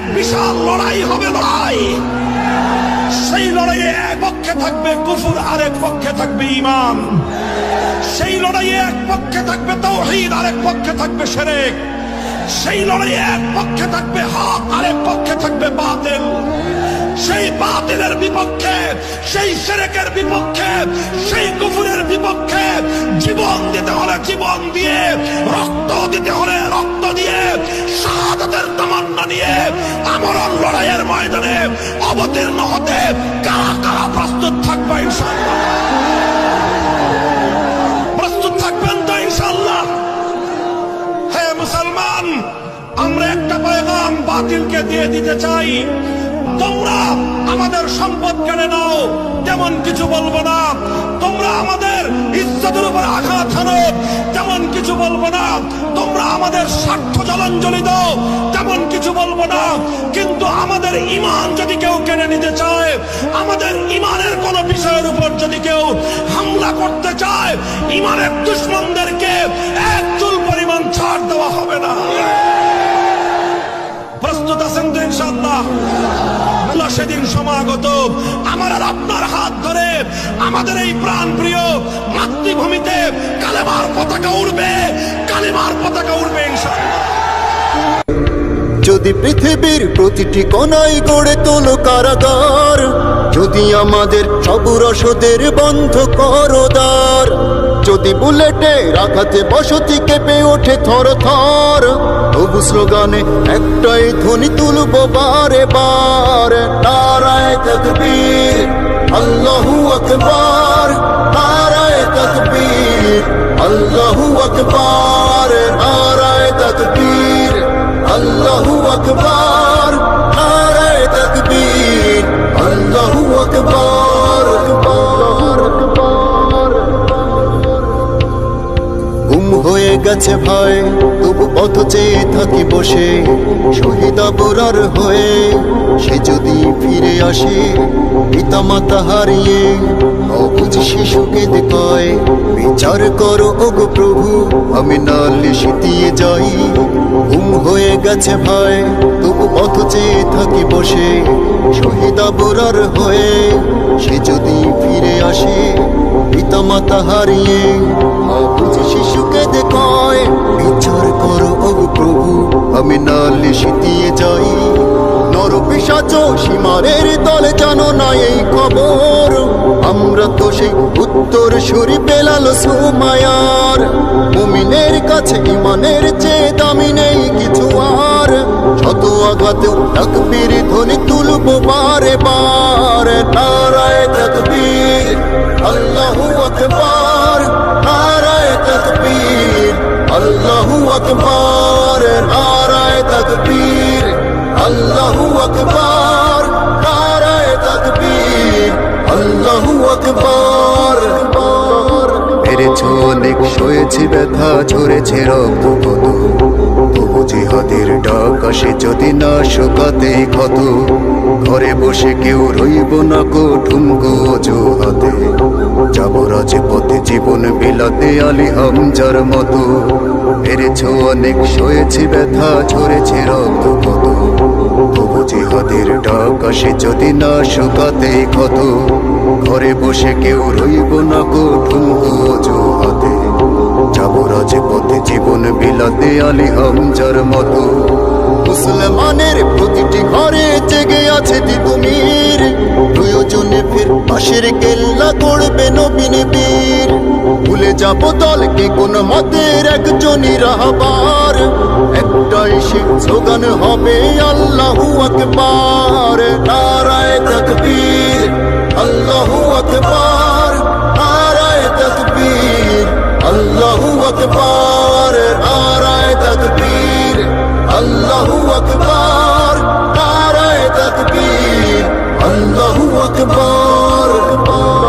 এক বিশাল লড়াই হবে, লড়াই। সেই লড়াইয়ে এক পক্ষে থাকবে কুফর, আরেক পক্ষে থাকবে ঈমান। সেই লড়াইয়ে এক পক্ষে থাকবে তাওহীদ, আরেক পক্ষে থাকবে শিরক। সেই লড়াইয়ে এক পক্ষে থাকবে হক, আরেক পক্ষে থাকবে বাতিল। সেই বাতিলের বিপক্ষে, সেই শিরকের বিপক্ষে, সেই কুফরের বিপক্ষে জীবন দিতে হলে জীবন দিয়ে, রক্ত দিতে হলে রক্ত দিয়ে, শাহাদাতের তামান্না নিয়ে আমরণ লড়াইয়ের ময়দানে অবতীর্ণ হতে কারা কারা প্রস্তুত থাকবে ইনশাআল্লাহ? প্রস্তুত থাকবেন তো ইনশাআল্লাহ? হে মুসলমান, আমরা একটা পয়গাম বাতিলকে দিয়ে দিতে চাই। তোমরা আমাদের সম্পদ কেড়ে নাও, তেমন কিছু বলবো না। তোমরা আমাদের ইজ্জতের উপর আঘাত হানো, তেমন কিছু বলবো না। তোমরা আমাদের স্বার্থ জলাঞ্জলি দাও, তেমন কিছু বলবো না। কিন্তু আমাদের ঈমান যদি কেউ কেড়ে নিতে চায়, আমাদের ঈমানের কোন বিষয়ের উপর যদি কেউ হামলা করতে চায়, ঈমানের দুশমনদেরকে এক চুল পরিমাণ ছাড় দেওয়া হবে না। প্রস্তুত আছেন তো ইনশাআল্লাহ? সেদিন সমাগত আমার আর আপনার হাত ধরে আমাদের এই প্রাণ প্রিয় মাতৃভূমিতে কালেমার পতাকা উড়বে, কালেমার পতাকা উড়বে ইনশাআল্লাহ। যদি পৃথিবীর প্রতিটি কোণায় গড়ে তোলো কারাগার, যদি আমাদের সব রসদের বন্ধ করো দ্বার, যদি বুলেটে আঘাতে বসতি কেঁপে ওঠে থর থর, তবু স্লোগানে একটাই ধ্বনি তুলবো বারে বার, নারায়ে তাকবীর, আল্লাহু আকবার, নারায়ে তাকবীর, আল্লাহু আকবার, নারায়ে তাকবীর, আল্লাহু আকবার, নারায়ে তাকবীর, আল্লাহু আকবার, আকবার, আকবার। গুম হয়ে গেছে ভাই, তবু পথ চেয়ে থাকি বসে, শহীদ আবরার হয়ে সে যদি ফিরে আসে, পিতা মাতা হারিয়ে অবুঝ শিশুকে দেখায়, বিচার করো ওগো প্রভু, আমি নালিশ দিয়ে যাই। গুম হয়ে গেছে ভাই, তবু পথ চেয়ে থাকি বসে, শহীদ আবরার হয়ে সে যদি ফিরে আসে, পিতা মাতা হারিয়ে অবুঝ শিশুকে দেখায়, বিচার করো ওগো প্রভু, আমি নালিশ দিয়ে যাই। নর পিশাচ সীমারের দলে জানো না এই খবর, আমরা তো সেই উত্তর সুরি বেলাল সুমায়ার। মুমিনের কাছে ঈমানের চেয়ে দামি নেই কিছু আর, শত আঘাতেও তাকবীর ধ্বনি তুলবো বারে বার, নারায়ে তাকবীর, আল্লাহু আকবার, নারায়ে তাকবীর, আল্লাহু আকবার, নারায়ে তাকবীর, আল্লাহু আকবার, নারায়ে তাকবীর, আল্লাহু আকবার। পেরেছো অনেক, সয়েছি ব্যথা, ঝরেছে রক্ত কত, তবু জিহাদের ডাক আসে যদি না শুকাতে ক্ষত, ঘরে বসে কেউ রইব না কো ঠুনকো অজুহাতে, যাব রাজপথে জীবন বিলাতে আলী হামজার মতো। পেরেছো অনেক, সয়েছি ব্যথা, ঝরেছে রক্ত কত, তবু জিহাদের ডাক আসে যদি না শুকাতে ক্ষত, ঘরে বসে কেউ রইব না কো ঠুনকো অজুহাতে, যাব রাজপথে জীবন বিলাতে আলী হামজার মতো। মুসলমানের প্রতিটি ঘরে জেগে আছে তিতুমির, প্রয়োজনে ফের পাশের কেল্লা গড়বে নবীন বীর। ভুলে যাব দলকে কোন মতের একজনই রাহবার, একটাই সে স্লোগান হবে আল্লাহু আকবার, নারায়ে তাকবীর, আল্লাহু আকবার, নারায়ে তাকবীর, আল্লাহু আকবার, নারায়ে তাকবীর, আল্লাহু আকবার, নারায়ে তাকবীর, আল্লাহু আকবার, আকবার।